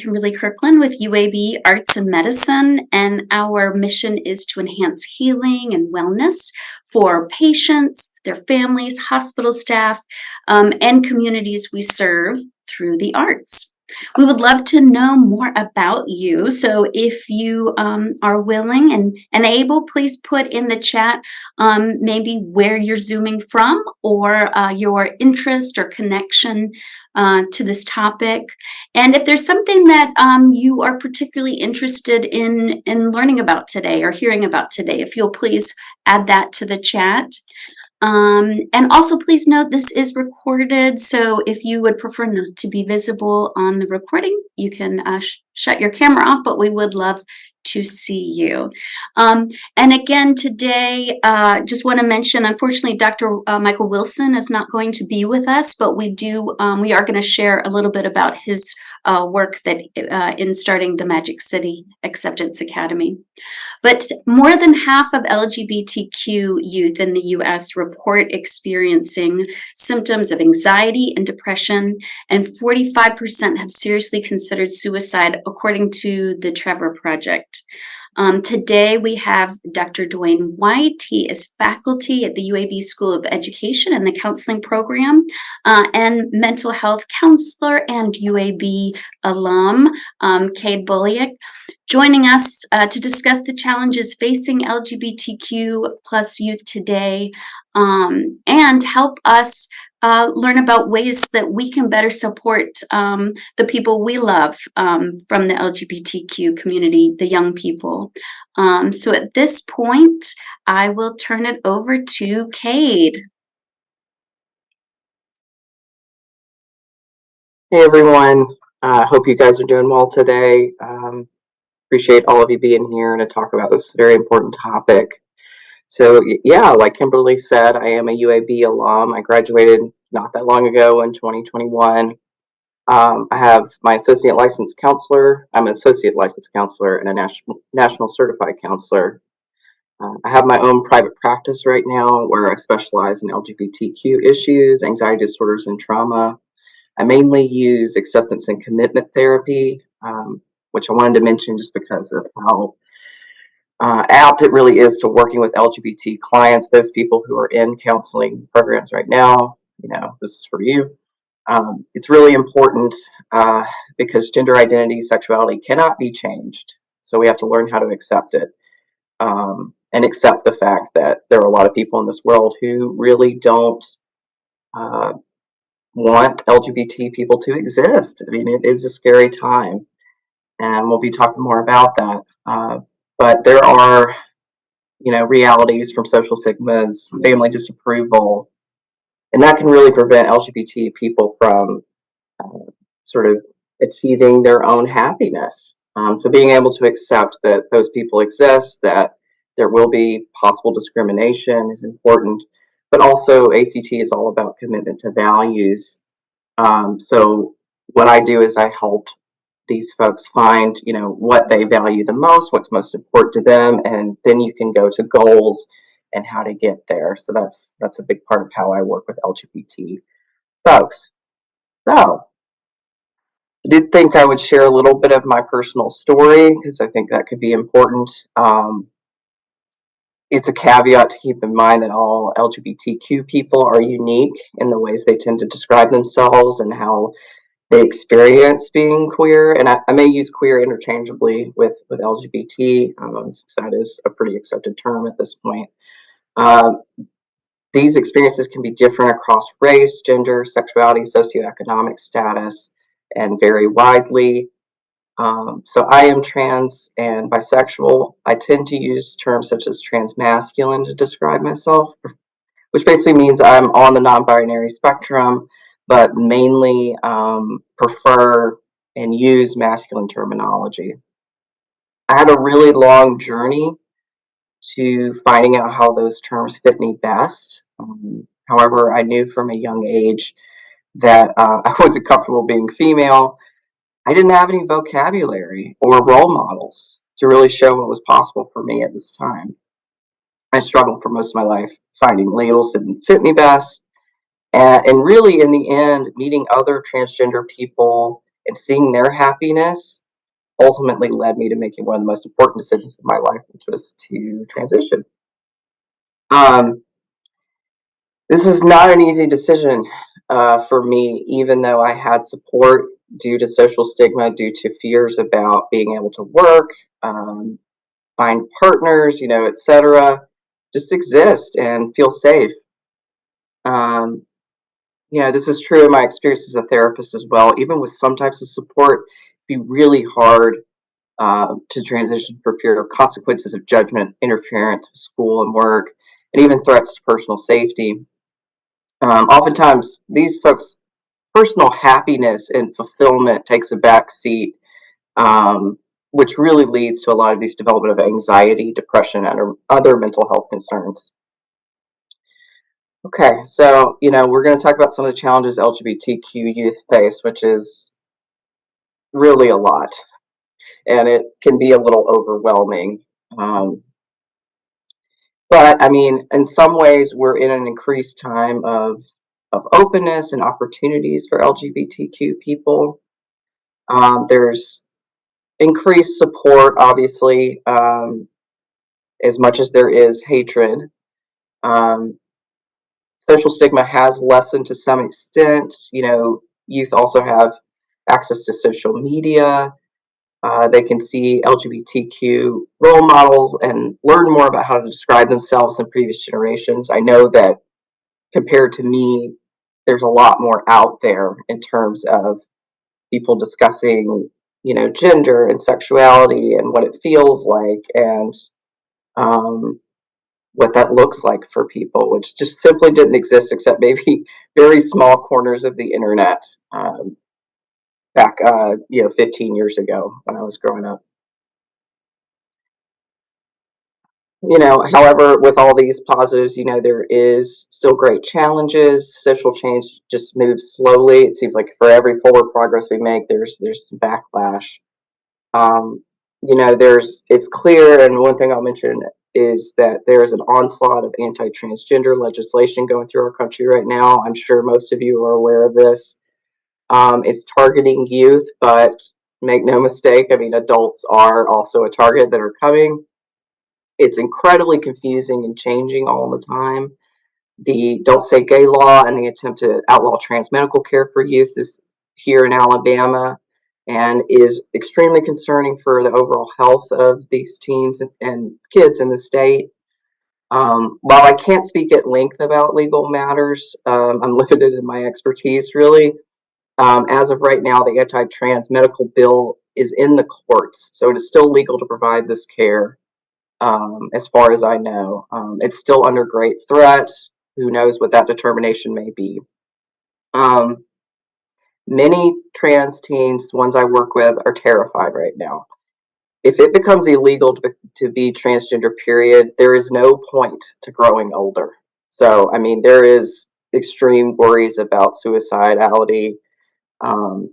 Kimberly Kirkland with UAB Arts and Medicine, and our mission is to enhance healing and wellness for patients, their families, hospital staff, and communities we serve through the arts. We would love to know more about you. So if you are willing and able, please put in the chat maybe where you're Zooming from or your interest or connection to this topic. And if there's something that you are particularly interested in learning about today or hearing about today, if you'll please add that to the chat. And also please note this is recorded, so if you would prefer not to be visible on the recording, you can shut your camera off, but we would love to see you. And again, today, just want to mention, unfortunately, Dr. Michael Wilson is not going to be with us, but we are going to share a little bit about his work that in starting the Magic City Acceptance Academy. But more than half of LGBTQ youth in the U.S. report experiencing symptoms of anxiety and depression, and 45% have seriously considered suicide, according to the Trevor Project. Today we have Dr. Dwayne White. He is faculty at the UAB School of Education and the Counseling Program, and mental health counselor and UAB alum, Cade Bullock, joining us to discuss the challenges facing LGBTQ plus youth today, and help us learn about ways that we can better support the people we love from the LGBTQ community, the young people. So at this point, I will turn it over to Cade. Hey everyone, hope you guys are doing well today. Appreciate all of you being here to talk about this very important topic. So yeah, like Kimberly said, I am a UAB alum. I graduated not that long ago in 2021. I have my associate licensed counselor. I'm an associate licensed counselor and a national certified counselor. I have my own private practice right now where I specialize in LGBTQ issues, anxiety disorders, and trauma. I mainly use acceptance and commitment therapy, which I wanted to mention just because of how apt it really is to working with LGBT clients, those people who are in counseling programs right now. You know, this is for you. It's really important because gender identity, sexuality cannot be changed. So we have to learn how to accept it and accept the fact that there are a lot of people in this world who really don't want LGBT people to exist. I mean, it is a scary time, and we'll be talking more about that. But there are, you know, realities from social stigmas, family disapproval, and that can really prevent LGBT people from sort of achieving their own happiness. So being able to accept that those people exist, that there will be possible discrimination is important, but also ACT is all about commitment to values. So what I do is I help these folks find, you know, what they value the most, what's most important to them, and then you can go to goals and how to get there. So that's a big part of how I work with LGBT folks. So I did think I would share a little bit of my personal story because I think that could be important. It's a caveat to keep in mind that all LGBTQ people are unique in the ways they tend to describe themselves and how they experience being queer. And I may use queer interchangeably with LGBT, since that is a pretty accepted term at this point. These experiences can be different across race, gender, sexuality, socioeconomic status, and vary widely. So I am trans and bisexual. I tend to use terms such as transmasculine to describe myself, which basically means I'm on the non-binary spectrum, but mainly prefer and use masculine terminology. I had a really long journey to finding out how those terms fit me best. However, I knew from a young age that I wasn't comfortable being female. I didn't have any vocabulary or role models to really show what was possible for me at this time. I struggled for most of my life finding labels that didn't fit me best. And really, in the end, meeting other transgender people and seeing their happiness ultimately led me to making one of the most important decisions of my life, which was to transition. Um, this was not an easy decision for me, even though I had support due to social stigma, due to fears about being able to work, um, find partners, etc. Just exist and feel safe. Um, this is true in my experience as a therapist as well. Even with some types of support, it'd be really hard to transition for fear of consequences of judgment, interference with school and work, and even threats to personal safety. Oftentimes, these folks' personal happiness and fulfillment takes a back seat, um, which really leads to a lot of these development of anxiety, depression, and other mental health concerns. Okay, so we're going to talk about some of the challenges LGBTQ youth face, which is really a lot, and it can be a little overwhelming. Um, but I mean, in some ways, we're in an increased time of openness and opportunities for LGBTQ people. There's increased support, obviously, as much as there is hatred. Um, Social stigma has lessened to some extent. Youth also have access to social media. They can see LGBTQ role models and learn more about how to describe themselves than previous generations. I know that compared to me, there's a lot more out there in terms of people discussing, gender and sexuality and what it feels like, and um, what that looks like for people, which just simply didn't exist except maybe very small corners of the internet back, 15 years ago when I was growing up. However, with all these positives, there is still great challenges. Social change just moves slowly. It seems like for every forward progress we make, there's some backlash. Um, it's clear, and one thing I'll mention is that there is an onslaught of anti-transgender legislation going through our country right now. I'm sure most of you are aware of this. It's targeting youth, but make no mistake, I mean, adults are also a target that are coming. It's incredibly confusing and changing all the time. The Don't Say Gay law and the attempt to outlaw trans medical care for youth is here in Alabama and is extremely concerning for the overall health of these teens and kids in the state. While I can't speak at length about legal matters, I'm limited in my expertise really. As of right now, the anti trans medical bill is in the courts, so it is still legal to provide this care. As far as I know, it's still under great threat. Who knows what that determination may be? Um, Many trans teens, ones I work with, are terrified right now. If it becomes illegal to be transgender, period, there is no point to growing older. So, I mean, there is extreme worries about suicidality,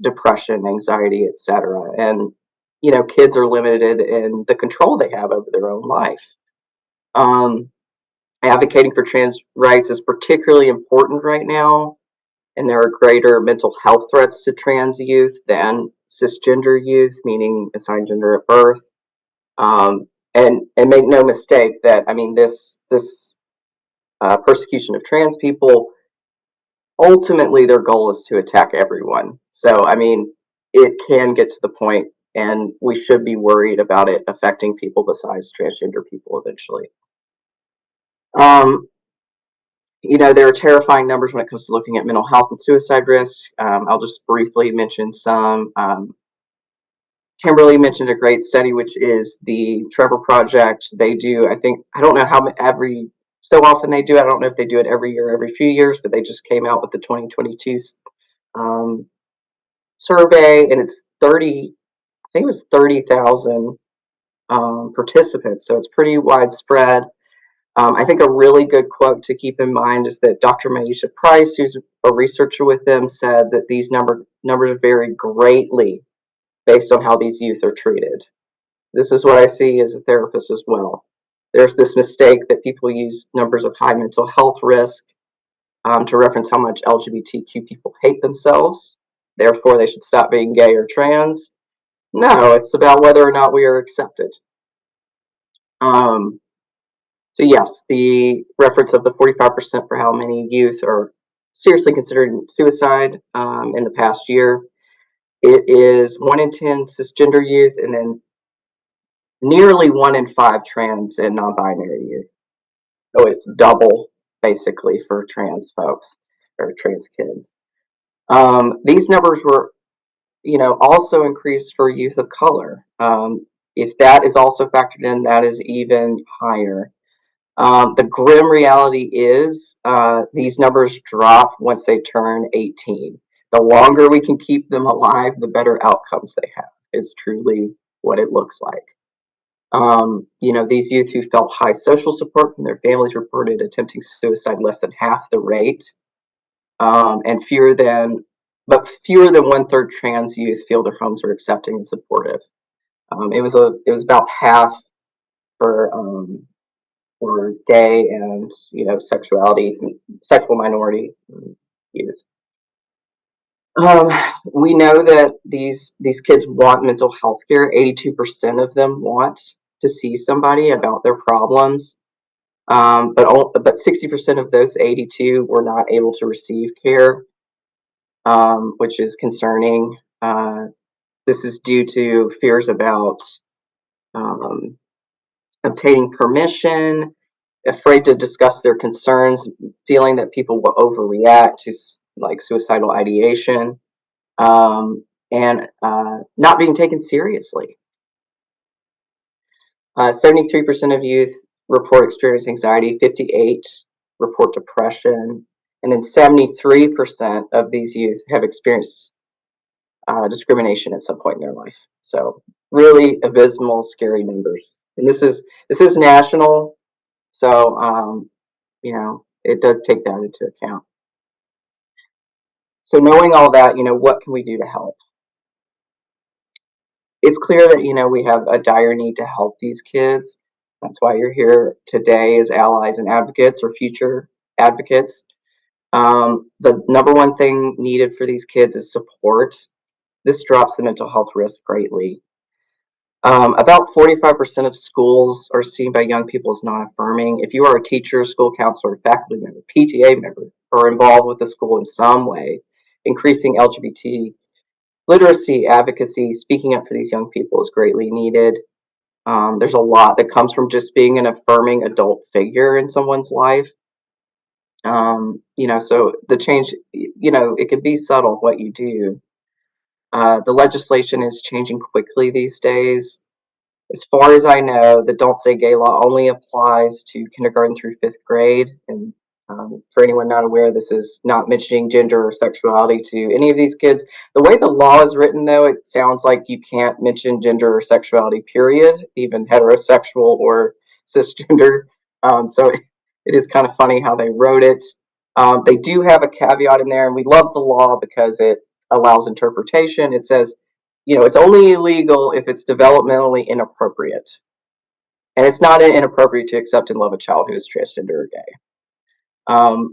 depression, anxiety, etc. And, kids are limited in the control they have over their own life. Um, Advocating for trans rights is particularly important right now, and there are greater mental health threats to trans youth than cisgender youth, meaning assigned gender at birth. And make no mistake that I mean this persecution of trans people, ultimately their goal is to attack everyone. So I mean it can get to the point, and we should be worried about it affecting people besides transgender people eventually. Um, there are terrifying numbers when it comes to looking at mental health and suicide risk. I'll just briefly mention some. Kimberly mentioned a great study, which is the Trevor Project. They do, I think, I don't know how every so often they do it. I don't know if they do it every year, every few years, but they just came out with the 2022 um, survey, and it's 30. I think it was 30,000 participants, so it's pretty widespread. I think a really good quote to keep in mind is that Dr. Manisha Price, who's a researcher with them, said that these numbers vary greatly based on how these youth are treated. This is what I see as a therapist as well. There's this mistake that people use numbers of high mental health risk to reference how much LGBTQ people hate themselves. therefore they should stop being gay or trans. No, it's about whether or not we are accepted. Um, so yes, the reference of the 45% for how many youth are seriously considering suicide in the past year. It is 1 in 10 cisgender youth, and then nearly 1 in 5 trans and non-binary youth. So it's double basically for trans folks or trans kids. These numbers were, also increased for youth of color. If that is also factored in, that is even higher. The grim reality is these numbers drop once they turn 18. The longer we can keep them alive, the better outcomes they have, is truly what it looks like. These youth who felt high social support from their families reported attempting suicide less than half the rate, and fewer than 1/3 trans youth feel their homes are accepting and supportive. It was about half for gay and sexual minority youth. We know that these kids want mental health care. 82% of them want to see somebody about their problems, but 60% of those 82 were not able to receive care, which is concerning. This is due to fears about um, obtaining permission, afraid to discuss their concerns, feeling that people will overreact to like suicidal ideation, and not being taken seriously. 73% of youth report experiencing anxiety, 58 report depression, and then 73% of these youth have experienced discrimination at some point in their life. So really abysmal, scary numbers. And this is national, so it does take that into account. So knowing all that, what can we do to help? It's clear that we have a dire need to help these kids. That's why you're here today as allies and advocates or future advocates. The number one thing needed for these kids is support. This drops the mental health risk greatly. About 45% of schools are seen by young people as non-affirming. If you are a teacher, school counselor, faculty member, PTA member, or involved with the school in some way, increasing LGBT literacy, advocacy, speaking up for these young people is greatly needed. There's a lot that comes from just being an affirming adult figure in someone's life. So the change, it can be subtle what you do. The legislation is changing quickly these days. As far as I know, the Don't Say Gay law only applies to kindergarten through 5th grade. And for anyone not aware, this is not mentioning gender or sexuality to any of these kids. The way the law is written, though, it sounds like you can't mention gender or sexuality, period, even heterosexual or cisgender. So it is kind of funny how they wrote it. They do have a caveat in there, and we love the law because it allows interpretation. It says, it's only illegal if it's developmentally inappropriate. And it's not inappropriate to accept and love a child who is transgender or gay.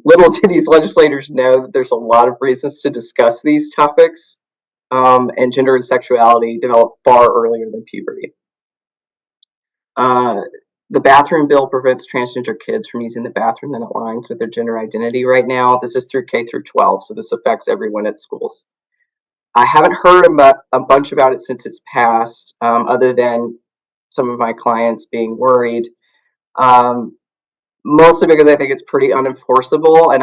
Little do these legislators know that there's a lot of reasons to discuss these topics, and gender and sexuality develop far earlier than puberty. The bathroom bill prevents transgender kids from using the bathroom that aligns with their gender identity right now. This is through K through 12, so this affects everyone at schools. I haven't heard a bunch about it since it's passed, other than some of my clients being worried. Mostly because I think it's pretty unenforceable,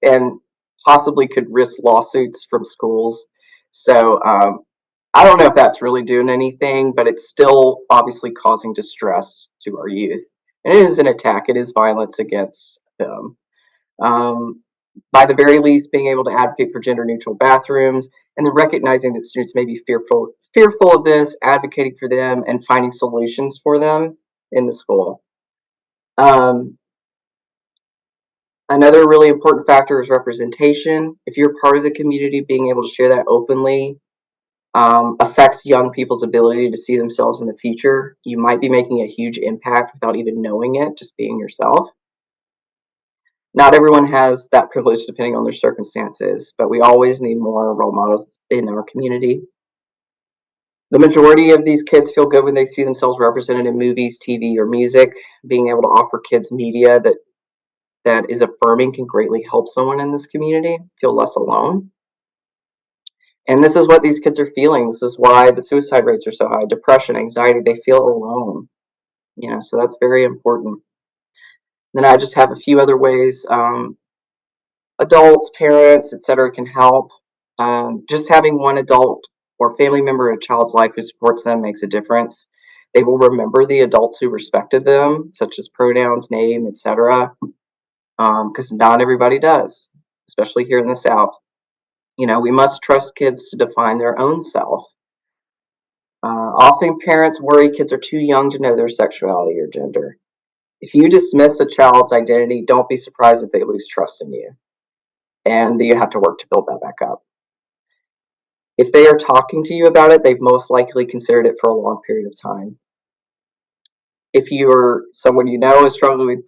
and possibly could risk lawsuits from schools. So I don't know if that's really doing anything, but it's still obviously causing distress to our youth. And it is an attack. It is violence against them. By the very least, being able to advocate for gender-neutral bathrooms, and then recognizing that students may be fearful of this, advocating for them, and finding solutions for them in the school. Another really important factor is representation. If you're part of the community, being able to share that openly affects young people's ability to see themselves in the future. You might be making a huge impact without even knowing it, just being yourself. Not everyone has that privilege depending on their circumstances, but we always need more role models in our community. The majority of these kids feel good when they see themselves represented in movies, TV, or music. Being able to offer kids media that is affirming can greatly help someone in this community feel less alone. And this is what these kids are feeling. This is why the suicide rates are so high. Depression, anxiety, they feel alone. So that's very important. Then I just have a few other ways adults, parents, etc. can help. Just having one adult or family member in a child's life who supports them makes a difference. They will remember the adults who respected them, such as pronouns, name, etc. Because not everybody does, especially here in the South. We must trust kids to define their own self. Often parents worry kids are too young to know their sexuality or gender. If you dismiss a child's identity, don't be surprised if they lose trust in you. And you have to work to build that back up. If they are talking to you about it, they've most likely considered it for a long period of time. If you're someone you know is struggling with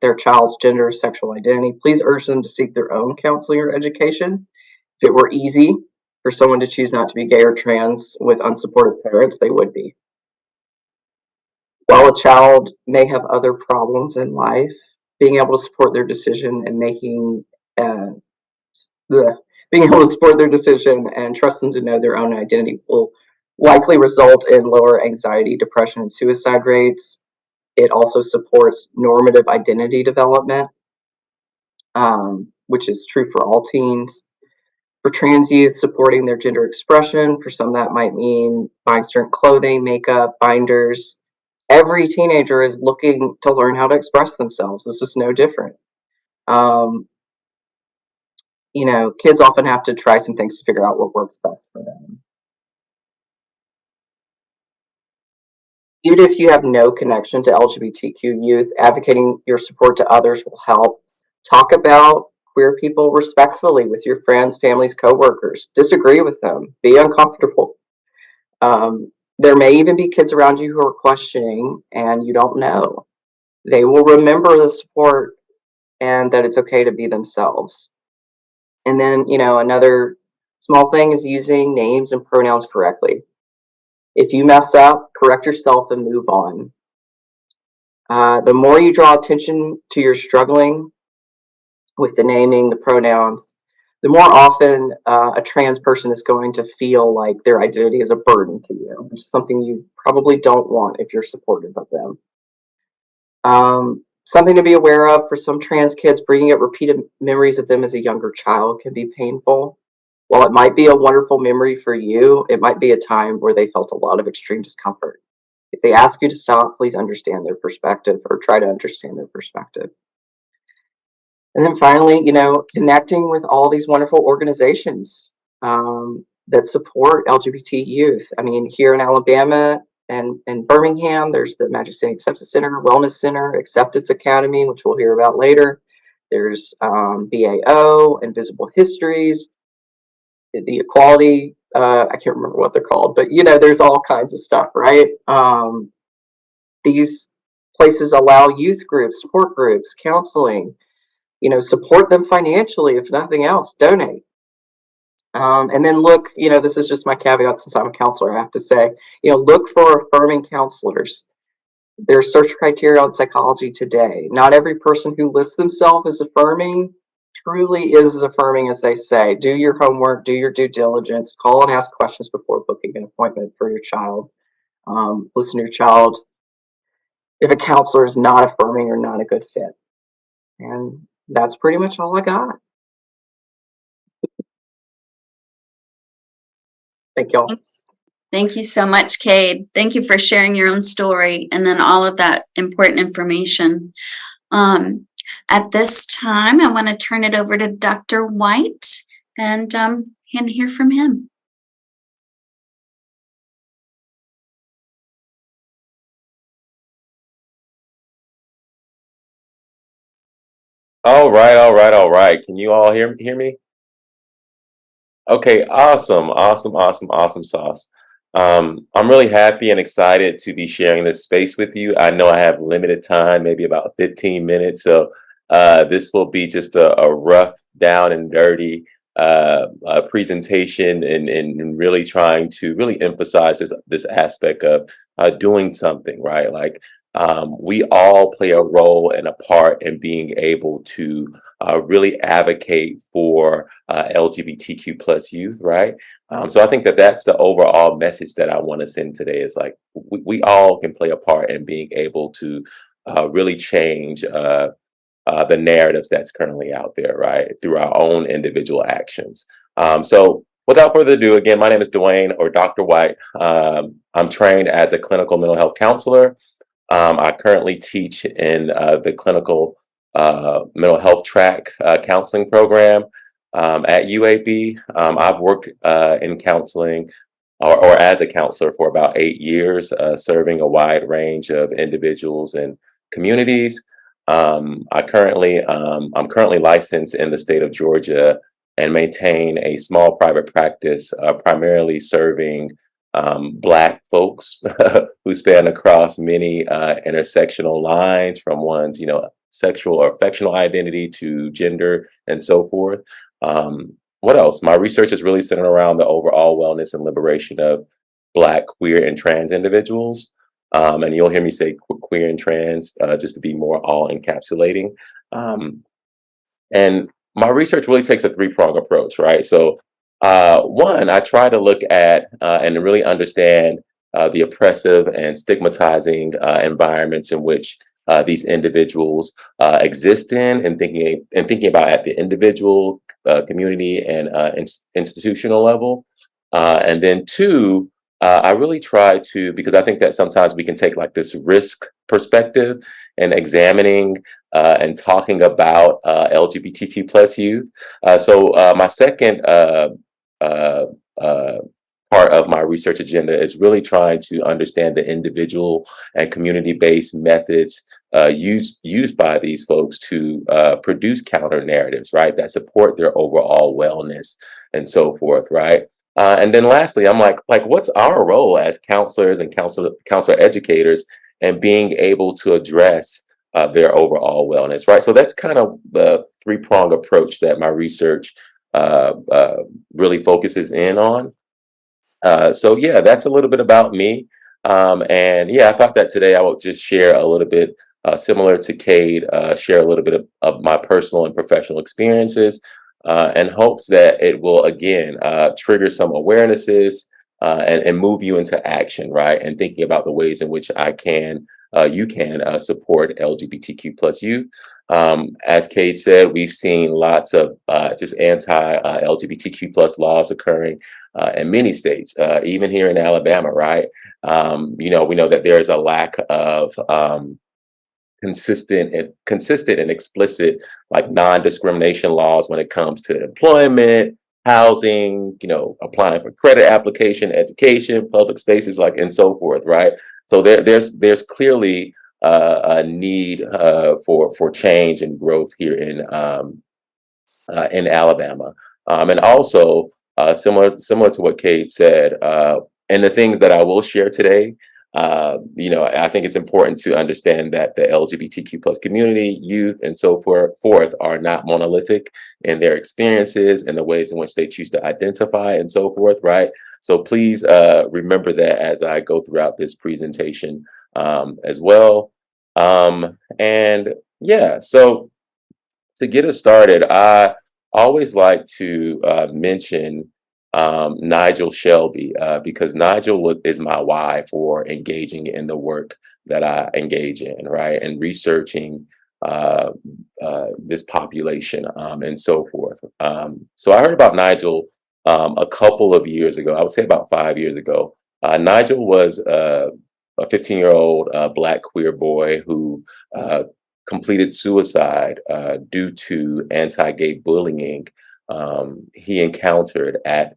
their child's gender or sexual identity, please urge them to seek their own counseling or education. If it were easy for someone to choose not to be gay or trans with unsupportive parents, they would be. While a child may have other problems in life, being able to support their decision and being able to support their decision and trust them to know their own identity will likely result in lower anxiety, depression, and suicide rates. It also supports normative identity development, which is true for all teens. For trans youth, supporting their gender expression. For some, that might mean buying certain clothing, makeup, binders. Every teenager is looking to learn how to express themselves. This is no different. Kids often have to try some things to figure out what works best for them. Even if you have no connection to LGBTQ youth, advocating your support to others will help. Talk about queer people respectfully with your friends, families, coworkers. Disagree with them. Be uncomfortable. There may even be kids around you who are questioning and you don't know. They will remember the support and that it's okay to be themselves. And then, another small thing is using names and pronouns correctly. If you mess up, correct yourself and move on. The more you draw attention to your struggling with the naming, the pronouns, the more often a trans person is going to feel like their identity is a burden to you, which is something you probably don't want if you're supportive of them. Something to be aware of for some trans kids, bringing up repeated memories of them as a younger child can be painful. While it might be a wonderful memory for you, it might be a time where they felt a lot of extreme discomfort. If they ask you to stop, please understand their perspective or try to understand their perspective. And then finally, connecting with all these wonderful organizations that support LGBT youth. I mean, here in Alabama and in Birmingham, there's the Magic City Acceptance Center, Wellness Center, Acceptance Academy, which we'll hear about later. There's BAO, Invisible Histories, the Equality. I can't remember what they're called, but there's all kinds of stuff, right? These places allow youth groups, support groups, counseling. Support them financially, if nothing else, donate. And then look, this is just my caveat since I'm a counselor, I have to say, look for affirming counselors. There's search criteria on psychology today. Not every person who lists themselves as affirming truly is as affirming as they say. Do your homework, do your due diligence, call and ask questions before booking an appointment for your child. Listen to your child if a counselor is not affirming or not a good fit. And that's pretty much all I got. Thank y'all. Thank you so much, Cade. Thank you for sharing your own story and then all of that important information. At this time, I want to turn it over to Dr. White and hear from him. All right, all right, all right. Can you all hear me? Okay, awesome sauce. I'm really happy and excited to be sharing this space with you. I know I have limited time, maybe about 15 minutes, so this will be just a rough, down and dirty presentation and really trying to really emphasize this aspect of doing something, right? Like we all play a role and a part in being able to really advocate for LGBTQ plus youth, right? So I think that that's the overall message that I want to send today is like we all can play a part in being able to really change the narratives that's currently out there, right, through our own individual actions. So without further ado, again, my name is Dwayne or Dr. White. I'm trained as a clinical mental health counselor. I currently teach in the clinical mental health track counseling program at UAB. I've worked in counseling or as a counselor for about 8 years, serving a wide range of individuals and communities. I'm currently licensed in the state of Georgia and maintain a small private practice, primarily serving Black folks who span across many intersectional lines, from one's sexual or affectional identity to gender and so forth. What else? My research is really centered around the overall wellness and liberation of Black, queer, and trans individuals. And you'll hear me say queer and trans just to be more all encapsulating. Um, and my research really takes a three-prong approach, right? So, one, I try to look at and really understand the oppressive and stigmatizing environments in which these individuals exist in, and thinking about at the individual, community, and institutional level. And then two, I really try to, because I think that sometimes we can take like this risk perspective and examining and talking about LGBTQ plus youth. So my second uh, uh, part of my research agenda is really trying to understand the individual and community-based methods used by these folks to produce counter narratives, right, that support their overall wellness and so forth, right? And then lastly, I'm like, what's our role as counselors and counselor educators and being able to address their overall wellness, right? So that's kind of the three-pronged approach that my research uh, uh, really focuses in on. So yeah, that's a little bit about me. And yeah, I thought that today I would just share a little bit, similar to Cade, share a little bit of my personal and professional experiences, in hopes that it will again trigger some awarenesses and move you into action, right? And thinking about the ways in which you can support LGBTQ plus youth. As Cade said, we've seen lots of just anti LGBTQ plus laws occurring in many states, even here in Alabama, right? We know that there is a lack of consistent and explicit like non-discrimination laws when it comes to employment, housing, applying for credit application, education, public spaces, like and so forth, right? So there's clearly a need for change and growth here in Alabama. And also, similar to what Kate said, and the things that I will share today, I think it's important to understand that the LGBTQ plus community, youth, and so forth are not monolithic in their experiences and the ways in which they choose to identify and so forth, right? So please remember that as I go throughout this presentation as well. And yeah, so to get us started, I always like to mention Nigel Shelby because is my why for engaging in the work that I engage in, right? And researching uh, this population and so forth. So I heard about Nigel a couple of years ago, I would say about 5 years ago. Nigel was a 15-year-old Black queer boy who completed suicide due to anti-gay bullying he encountered in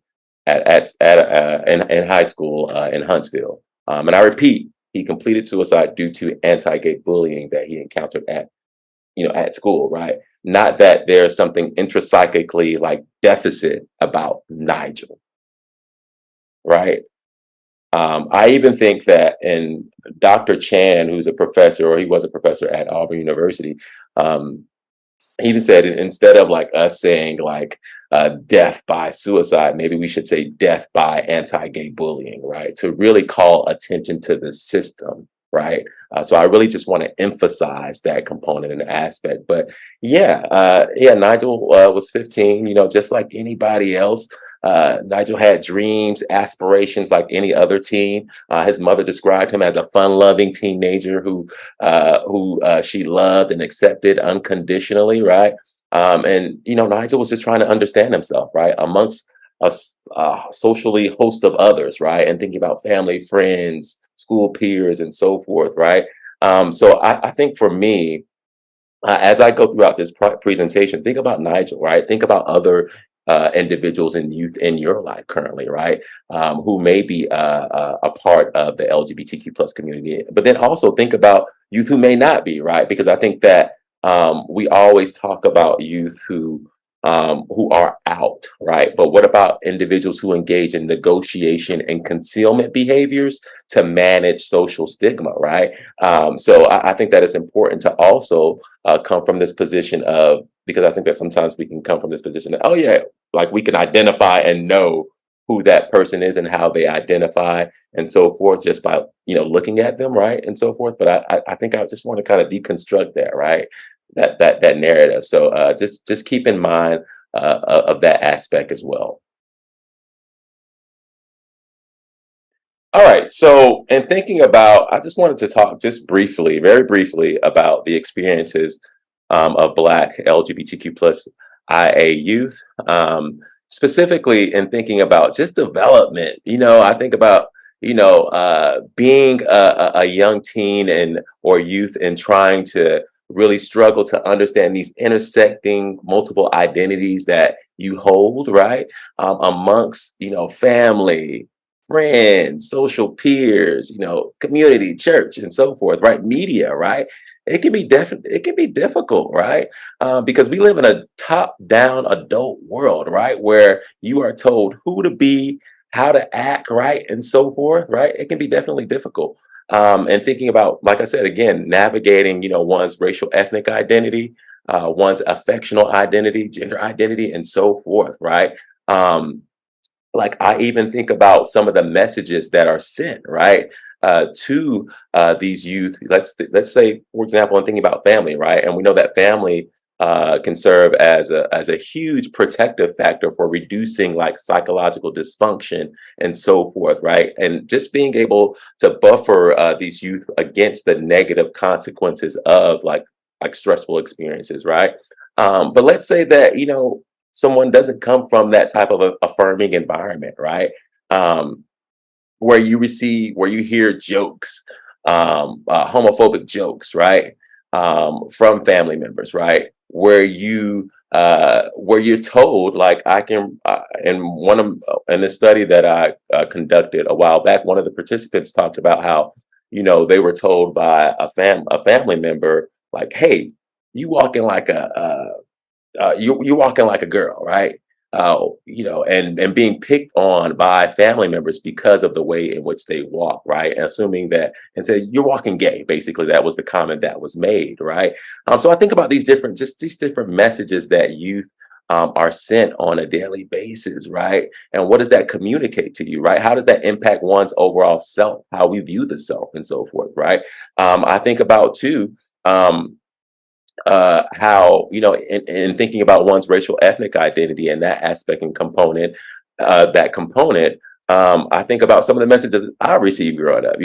high school in Huntsville. And I repeat, he completed suicide due to anti-gay bullying that he encountered at school, right? Not that there's something intrapsychically like deficit about Nigel, right? I even think that, and Dr. Chan, who's a professor, or he was a professor at Auburn University, he even said instead of like us saying like death by suicide. Maybe we should say death by anti-gay bullying, right? To really call attention to the system, right? So I really just want to emphasize that component and aspect. But yeah, Nigel was 15, just like anybody else. Nigel had dreams, aspirations like any other teen. His mother described him as a fun-loving teenager who she loved and accepted unconditionally, right? And Nigel was just trying to understand himself, right, amongst a socially host of others, right, and thinking about family, friends, school peers, and so forth, right. So I think for me, as I go throughout this presentation, think about Nigel, right? Think about other individuals and youth in your life currently, right? Who may be a part of the LGBTQ plus community, but then also think about youth who may not be, right? Because I think that we always talk about youth who are out, right? But what about individuals who engage in negotiation and concealment behaviors to manage social stigma, right? So I think that it's important to also come from this position of, because I think that sometimes we can come from this position of, oh yeah, like we can identify and know who that person is and how they identify and so forth just by looking at them, right, and so forth. But I think I just want to kind of deconstruct that, right, that narrative. So just keep in mind of that aspect as well. All right. So, in thinking about, I just wanted to talk just briefly, very briefly, about the experiences of Black LGBTQ plus IA youth, specifically in thinking about just development. I think about being a young teen and or youth and trying to really struggle to understand these intersecting multiple identities that you hold, right, amongst family, friends, social peers, community, church, and so forth, right? Media, right? It can be difficult, right? Because we live in a top-down adult world, right? Where you are told who to be, how to act, right, and so forth, right? It can be definitely difficult. And thinking about, like I said, again, navigating, one's racial ethnic identity, one's affectional identity, gender identity, and so forth, right? Um, like I even think about some of the messages that are sent, right, to these youth. Let's say, for example, I'm thinking about family, right, and we know that family can serve as a huge protective factor for reducing like psychological dysfunction and so forth, right, and just being able to buffer these youth against the negative consequences of like stressful experiences, right. But let's say that someone doesn't come from that type of affirming environment, right? Um, where you hear jokes, homophobic jokes, right, from family members, right? Where you're told, like I can, in this study that I conducted a while back, one of the participants talked about how they were told by a family member, like, hey, you walking like you walking like a girl, right? And being picked on by family members because of the way in which they walk, right? And assuming that and say you're walking gay. Basically, that was the comment that was made, right? So I think about these different messages that youth are sent on a daily basis, right? And what does that communicate to you, right? How does that impact one's overall self, how we view the self, and so forth, right? I think about too. How in thinking about one's racial ethnic identity and that aspect and component, I think about some of the messages I received growing up,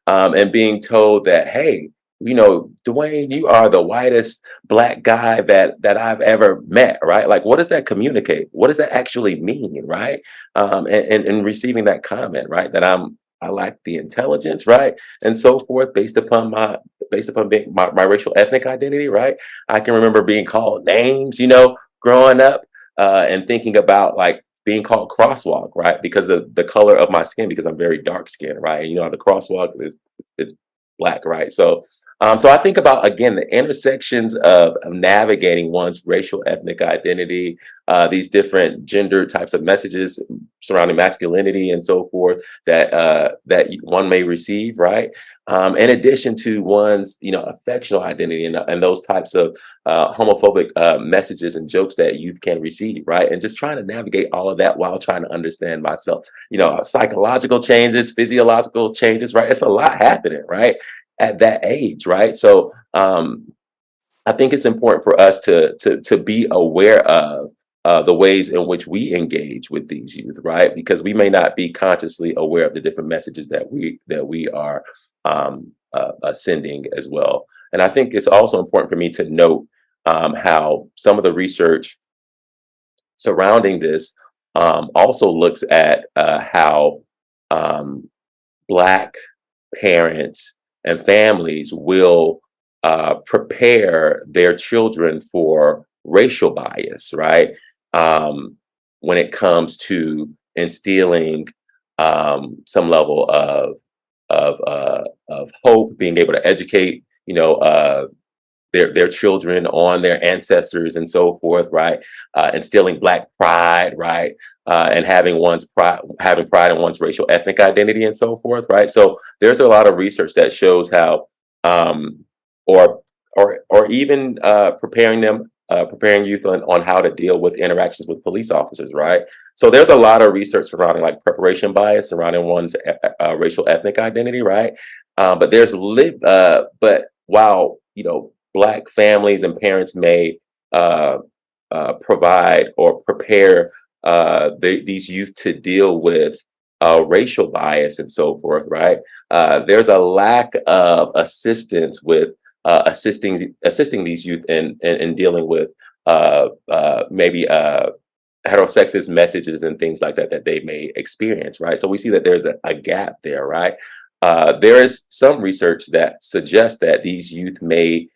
and being told that, hey, Dwayne, you are the whitest Black guy that I've ever met, right? Like, what does that communicate? What does that actually mean, right? And receiving that comment, right, that I lack the intelligence, right, and so forth, based upon being my racial ethnic identity, right? I can remember being called names, growing up, and thinking about like being called crosswalk, right? Because of the color of my skin, because I'm very dark skinned, right? The crosswalk is it's black, right? So So I think about, again, the intersections of navigating one's racial ethnic identity, these different gender types of messages surrounding masculinity and so forth that one may receive, right? In addition to one's, affectional identity and those types of homophobic messages and jokes that youth can receive, right? And just trying to navigate all of that while trying to understand myself, psychological changes, physiological changes, right? It's a lot happening, right? At that age, right? So I think it's important for us to be aware of the ways in which we engage with these youth, right? Because we may not be consciously aware of the different messages that we are sending as well. And I think it's also important for me to note how some of the research surrounding this also looks at how um, Black parents and families will prepare their children for racial bias, right? Um, when it comes to instilling some level of hope, being able to educate, their children on their ancestors and so forth, right? Instilling Black pride, right? And having pride in one's racial ethnic identity and so forth, right? So there's a lot of research that shows how, um, or or even preparing youth on how to deal with interactions with police officers, right? So there's a lot of research surrounding like preparation bias surrounding one's racial ethnic identity, right? But while Black families and parents may uh, provide or prepare these youth to deal with racial bias and so forth, right? There's a lack of assistance with assisting these youth in dealing with maybe heterosexist messages and things like that they may experience, right? So we see that there's a gap there, right? There is some research that suggests that these youth may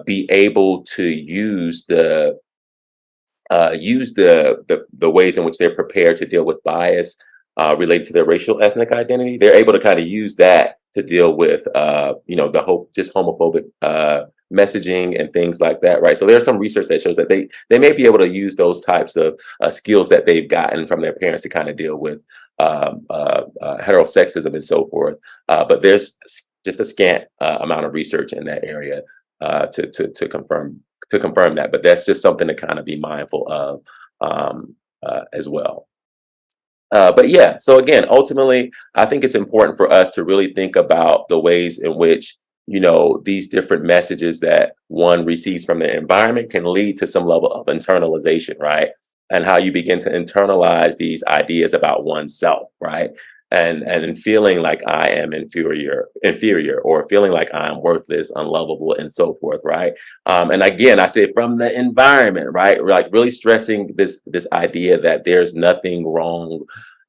be able to use the ways in which they're prepared to deal with bias related to their racial ethnic identity. They're able to kind of use that to deal with the just homophobic messaging and things like that, right? So there's some research that shows that they may be able to use those types of skills that they've gotten from their parents to kind of deal with heterosexism and so forth. But there's just a scant amount of research in that area to confirm that. But that's just something to kind of be mindful of as well. But yeah, so again, ultimately, I think it's important for us to really think about the ways in which, these different messages that one receives from their environment can lead to some level of internalization, right? And how you begin to internalize these ideas about oneself, right? And feeling like I am inferior, or feeling like I'm worthless, unlovable, and so forth, right? And again, I say from the environment, right? Like really stressing this idea that there's nothing wrong,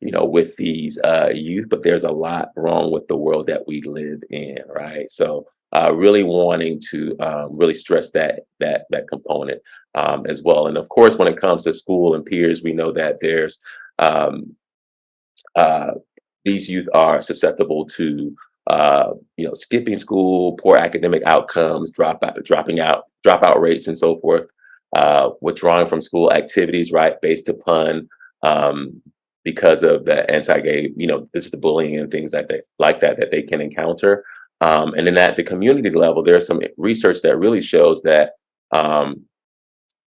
with these youth, but there's a lot wrong with the world that we live in, right? So really wanting to really stress that component as well. And of course, when it comes to school and peers, we know that there's um, uh, these youth are susceptible to skipping school, poor academic outcomes, dropout rates, and so forth, withdrawing from school activities, right, based upon um, because of the anti-gay, this is the bullying and things like that they can encounter. And then at the community level, there's some research that really shows that um,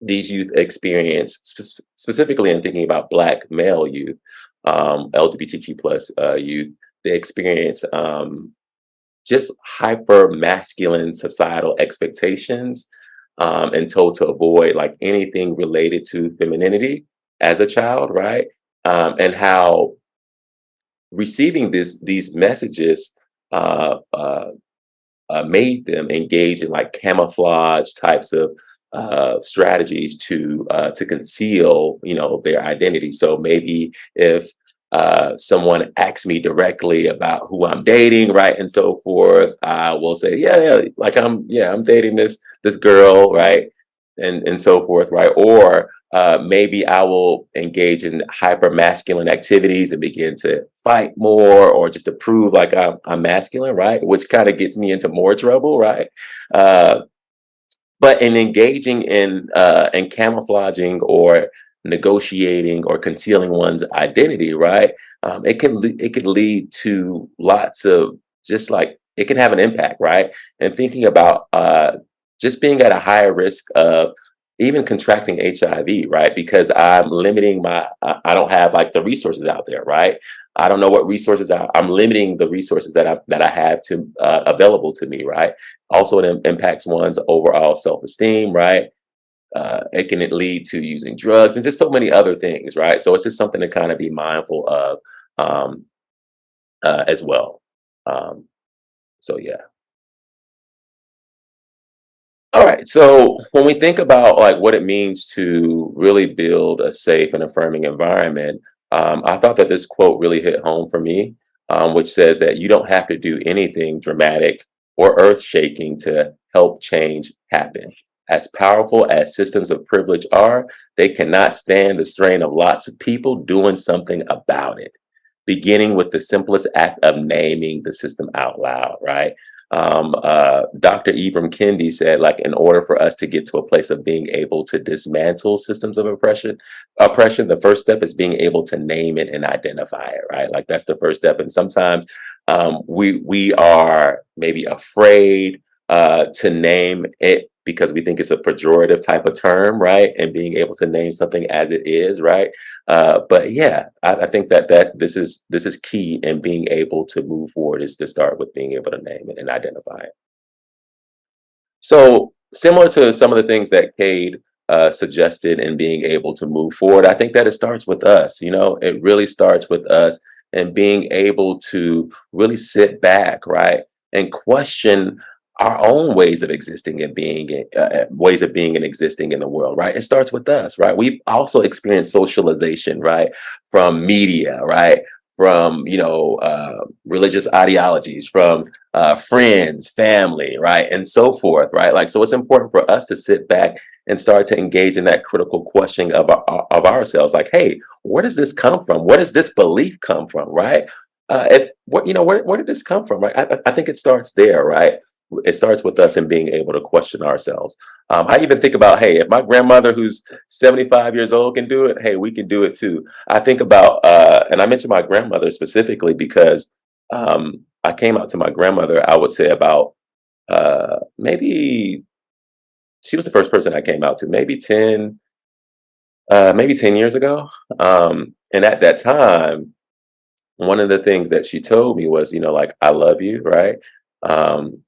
these youth experience, specifically in thinking about Black male youth, LGBTQ plus youth, they experience just hyper masculine societal expectations, and told to avoid like anything related to femininity as a child, right? And how receiving these messages uh, uh, made them engage in like camouflage types of strategies to conceal, their identity. So maybe if someone asks me directly about who I'm dating, right, and so forth, I will say, yeah, like I'm dating this girl, right, and so forth, right, or maybe I will engage in hyper masculine activities and begin to fight more, or just to prove like I'm masculine, right? Which kind of gets me into more trouble, right? Uh, but in engaging in camouflaging or negotiating or concealing one's identity, right? It can lead to lots of, just like, it can have an impact, right? And thinking about just being at a higher risk of even contracting HIV, right? Because I'm limiting I don't have like the resources out there, right? I don't know what resources I'm limiting the resources that I have to available to me, right? Also, it impacts one's overall self-esteem, right? It can lead to using drugs and just so many other things, right? So it's just something to kind of be mindful of, um, as well. Um, so yeah. All right. So when we think about like what it means to really build a safe and affirming environment, I thought that this quote really hit home for me, which says that you don't have to do anything dramatic or earth shaking to help change happen. As powerful as systems of privilege are, they cannot stand the strain of lots of people doing something about it, beginning with the simplest act of naming the system out loud, right? Dr. Ibram Kendi said, like, in order for us to get to a place of being able to dismantle systems of oppression, the first step is being able to name it and identify it, right? Like that's the first step. And sometimes we are maybe afraid to name it because we think it's a pejorative type of term, right? And being able to name something as it is, right? But yeah, I think that this is key in being able to move forward, is to start with being able to name it and identify it. So similar to some of the things that Cade suggested in being able to move forward, I think that it starts with us. You know, it really starts with us and being able to really sit back, right, and question our own ways of existing and ways of being and existing in the world, right? It starts with us, right? We've also experienced socialization, right, from media, right, from religious ideologies, from friends, family, right, and so forth, right? Like, so it's important for us to sit back and start to engage in that critical questioning of ourselves. Like, hey, where does this come from? Where does this belief come from, right? If what you know, where did this come from, right? I think it starts there, right? It starts with us and being able to question ourselves. I even think about, hey, if my grandmother, who's 75 years old, can do it, hey, we can do it too. I think about, and I mentioned my grandmother specifically because I came out to my grandmother, I would say about maybe she was the first person I came out to, maybe 10 years ago. And at that time, one of the things that she told me was, like, I love you, right? Um,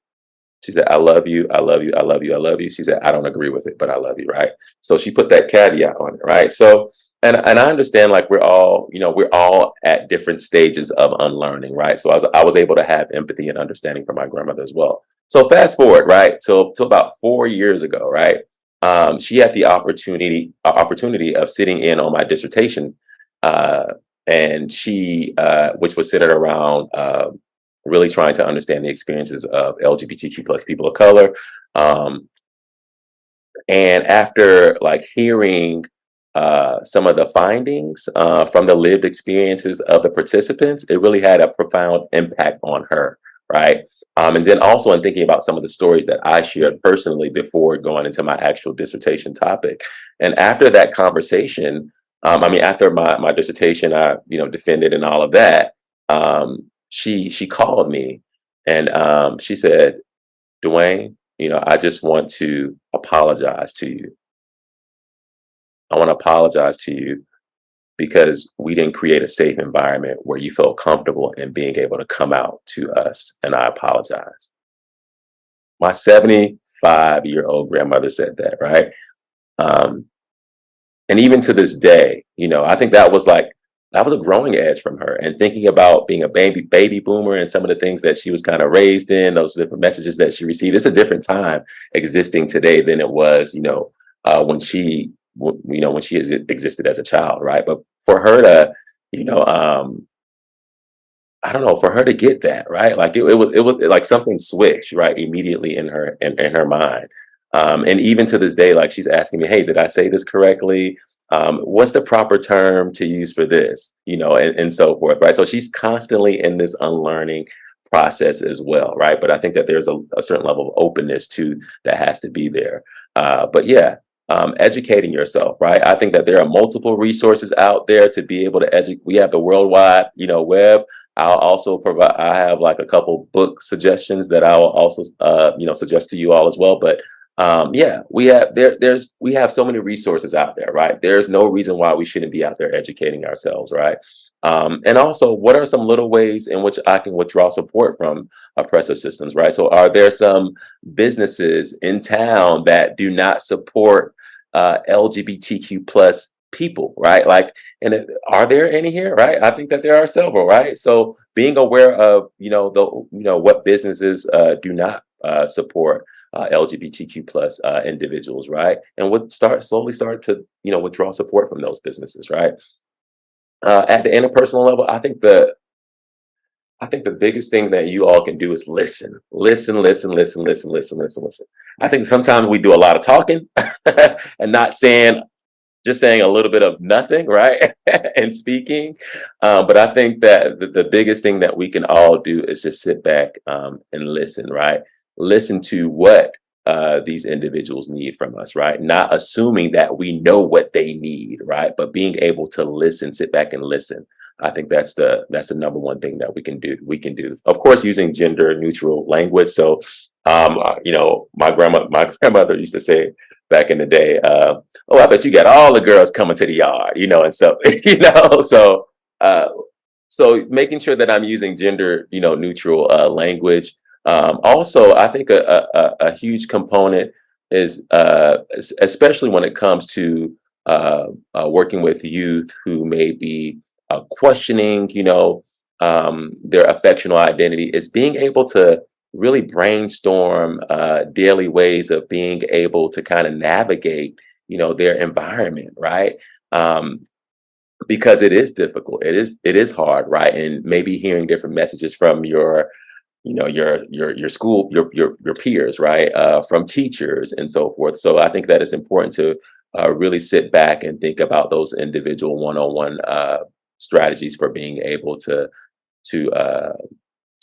she said, I love you, I love you, I love you, I love you. She said, I don't agree with it, but I love you, right? So she put that caveat on it, right? So, and I understand, like, we're all at different stages of unlearning, right? So I was able to have empathy and understanding for my grandmother as well. So fast forward, right, to about 4 years ago, right? She had the opportunity of sitting in on my dissertation, uh, and which was centered around really trying to understand the experiences of LGBTQ plus people of color. Um, and after like hearing some of the findings from the lived experiences of the participants, it really had a profound impact on her, right? And then also in thinking about some of the stories that I shared personally before going into my actual dissertation topic. And after that conversation, after my dissertation, I defended and all of that. She called me and she said, Dwayne, I just want to apologize to you. I want to apologize to you because we didn't create a safe environment where you felt comfortable in being able to come out to us. And I apologize. My 75-year-old grandmother said that, right? Um, and even to this day, I think that was a growing edge from her. And thinking about being a baby boomer and some of the things that she was kind of raised in, those different messages that she received, it's a different time existing today than it was, when when she existed as a child, right? But for her to, you know, I don't know, for her to get that, right? Like it was like something switched, right, immediately in her mind. And even to this day, like she's asking me, hey, did I say this correctly? What's the proper term to use for this? And so forth, right? So she's constantly in this unlearning process as well, right? But I think that there's a certain level of openness too that has to be there. But yeah, educating yourself, right? I think that there are multiple resources out there to be able to educate. We have the worldwide, web. I'll also provide. I have like a couple book suggestions that I will also, suggest to you all as well. But yeah, we have so many resources out there, right? There's no reason why we shouldn't be out there educating ourselves, right? And also, what are some little ways in which I can withdraw support from oppressive systems, right? So, are there some businesses in town that do not support LGBTQ plus people, right? Like, and are there any here, right? I think that there are several, right? So, being aware of what businesses do not support LGBTQ plus individuals, right? And would slowly start to withdraw support from those businesses, right? At the interpersonal level, I think the biggest thing that you all can do is listen, listen, listen, listen, listen, listen, listen, listen. I think sometimes we do a lot of talking and not saying, just saying a little bit of nothing, right? And speaking. But I think that the biggest thing that we can all do is just sit back and listen, right? Listen to what these individuals need from us, right? Not assuming that we know what they need, right? But being able to listen, sit back and listen. I think that's the number one thing that we can do. Of course, using gender neutral language. So, my grandmother used to say back in the day, "Oh, I bet you got all the girls coming to the yard," and so so uh, so making sure that I'm using gender, neutral language. Also, I think a huge component is, especially when it comes to working with youth who may be questioning, their affectional identity, is being able to really brainstorm daily ways of being able to kind of navigate, their environment, right? Because it is difficult. It is hard, right? And maybe hearing different messages from your school, your peers, right? From teachers and so forth. So I think that it's important to really sit back and think about those individual one-on-one strategies for being able to uh,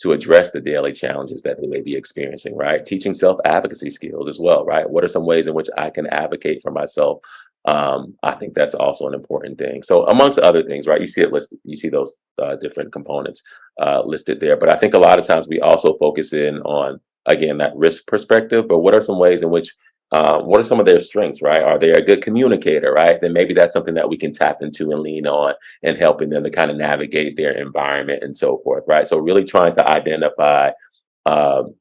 to address the daily challenges that they may be experiencing, right? Teaching self-advocacy skills as well, right? What are some ways in which I can advocate for myself? I think that's also an important thing. So, amongst other things, right? You see it listed, you see those different components listed there. But I think a lot of times we also focus in on, again, that risk perspective. But what are some ways in which what are some of their strengths, right? Are they a good communicator, right? Then maybe that's something that we can tap into and lean on, and helping them to kind of navigate their environment and so forth, right? So really trying to identify um,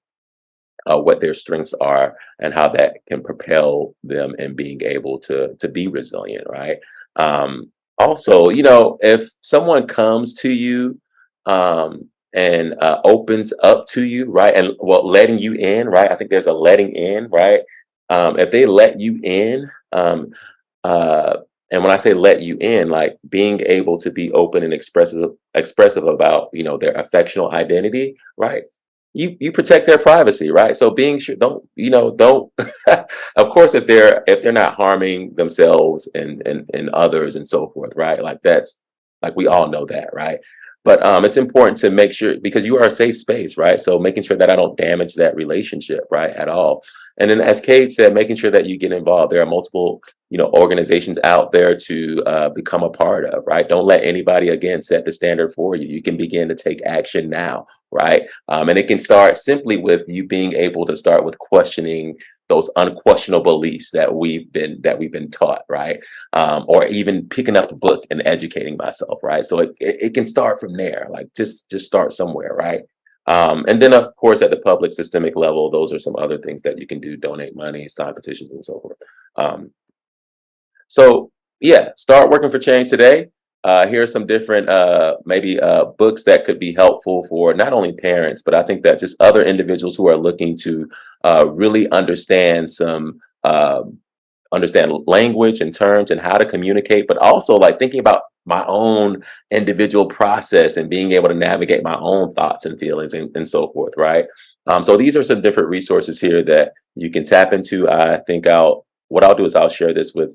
what their strengths are and how that can propel them in being able to be resilient, right? Also, if someone comes to you and opens up to you, right, and well, letting you in, right? I think there's a letting in, right? If they let you in, uh, and when I say let you in, like being able to be open and expressive about their affectional identity, right? You protect their privacy, right? So being sure, don't of course, if they're not harming themselves and others and so forth, right? Like that's, like, we all know that, right? But it's important to make sure, because you are a safe space, right? So making sure that I don't damage that relationship, right, at all. And then, as Kate said, making sure that you get involved. There are multiple, organizations out there to become a part of, right? Don't let anybody, again, set the standard for you. You can begin to take action now, right? And it can start simply with you being able to start with questioning those unquestionable beliefs that we've been taught, right? Or even picking up a book and educating myself, right? So it can start from there, like just start somewhere, right? And then, of course, at the public systemic level, those are some other things that you can do: donate money, sign petitions, and so forth. Um, so yeah, start working for change today. Here are some different maybe books that could be helpful for not only parents, but I think that just other individuals who are looking to really understand language and terms and how to communicate, but also like thinking about my own individual process and being able to navigate my own thoughts and feelings and so forth, right? So these are some different resources here that you can tap into. I think what I'll do is I'll share this with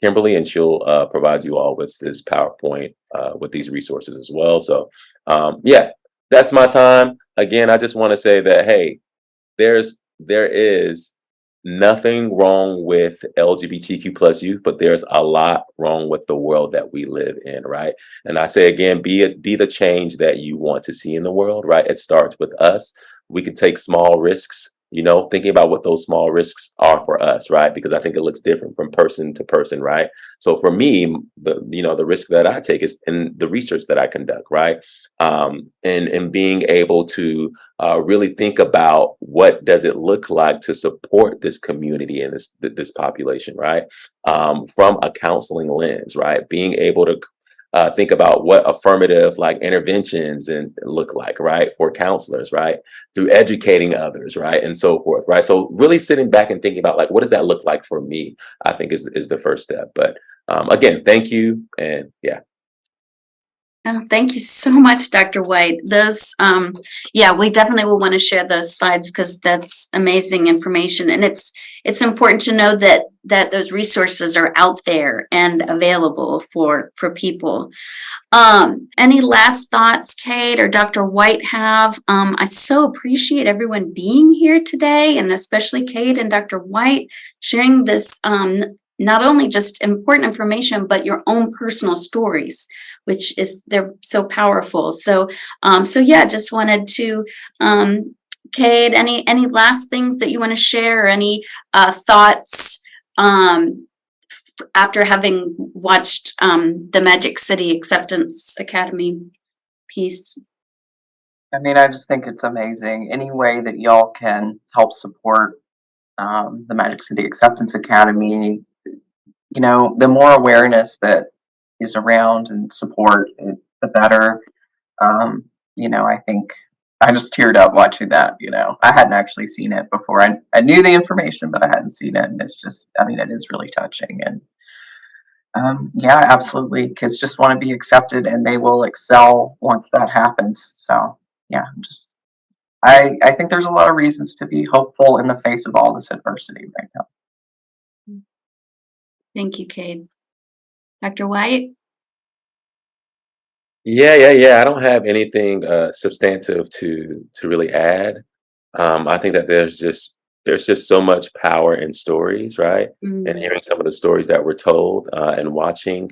Kimberly, and she'll provide you all with this PowerPoint with these resources as well. So yeah, that's my time. Again, I just want to say that, hey, there is nothing wrong with LGBTQ plus youth, but there's a lot wrong with the world that we live in, right? And I say again, be the change that you want to see in the world, right? It starts with us. We can take small risks, thinking about what those small risks are for us, right? Because I think it looks different from person to person, right? So for me, the risk that I take is in the research that I conduct, right? And being able to really think about what does it look like to support this community and this population, right? From a counseling lens, right? Being able to think about what affirmative like interventions and look like, right, for counselors, right, through educating others, right, and so forth, right. So really sitting back and thinking about like, what does that look like for me? I think is the first step. But again, thank you, and yeah. Oh, thank you so much, Dr. White. Those, yeah, we definitely will want to share those slides because that's amazing information, and it's important to know that those resources are out there and available for people. Any last thoughts, Kate or Dr. White have? I so appreciate everyone being here today, and especially Kate and Dr. White sharing this. Not only just important information, but your own personal stories, which they're so powerful. So yeah, just wanted to, Kate, any last things that you want to share, or any thoughts after having watched the Magic City Acceptance Academy piece? I mean, I just think it's amazing. Any way that y'all can help support the Magic City Acceptance Academy, the more awareness that is around and support, the better. I think I just teared up watching that. I hadn't actually seen it before. I knew the information, but I hadn't seen it. And it's just, I mean, it is really touching. And yeah, absolutely. Kids just want to be accepted, and they will excel once that happens. So yeah, I think there's a lot of reasons to be hopeful in the face of all this adversity right now. Thank you, Kate. Dr. White? Yeah. I don't have anything substantive to really add. I think that there's just so much power in stories, right? And hearing some of the stories that were told and watching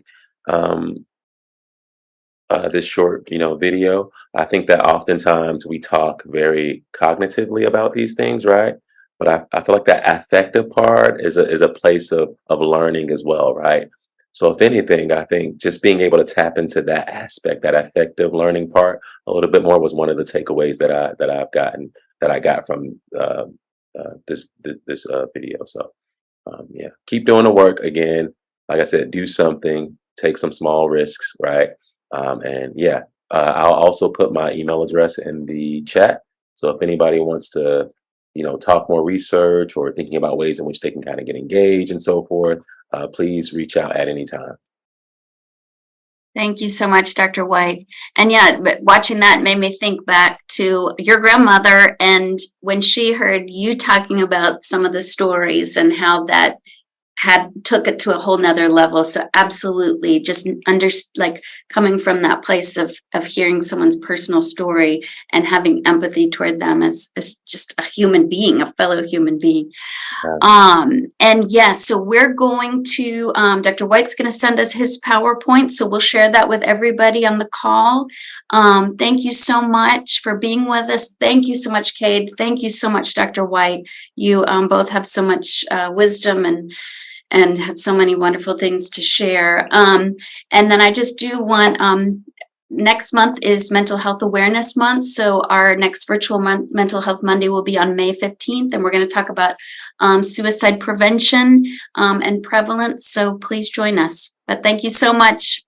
this short, video, I think that oftentimes we talk very cognitively about these things, right? But I feel like that affective part is a place of learning as well, right? So if anything, I think just being able to tap into that aspect, that affective learning part, a little bit more was one of the takeaways that I got from this video. So yeah, keep doing the work. Again, like I said, do something, take some small risks, right? And yeah, I'll also put my email address in the chat. So if anybody wants to, talk more research or thinking about ways in which they can kind of get engaged and so forth, please reach out at any time. Thank you so much, Dr. White. And yeah, but watching that made me think back to your grandmother, and when she heard you talking about some of the stories and how that took it to a whole nother level. So absolutely, just like coming from that place of hearing someone's personal story and having empathy toward them as just a human being, a fellow human being. And yes, so we're going to, Dr. White's going to send us his PowerPoint, so we'll share that with everybody on the call. Thank you so much for being with us. Thank you so much, Cade. Thank you so much, Dr. White. You both have so much wisdom and had so many wonderful things to share. And then I just do want, next month is Mental Health Awareness Month. So our next virtual Mental Health Monday will be on May 15th. And we're going to talk about suicide prevention and prevalence. So please join us. But thank you so much.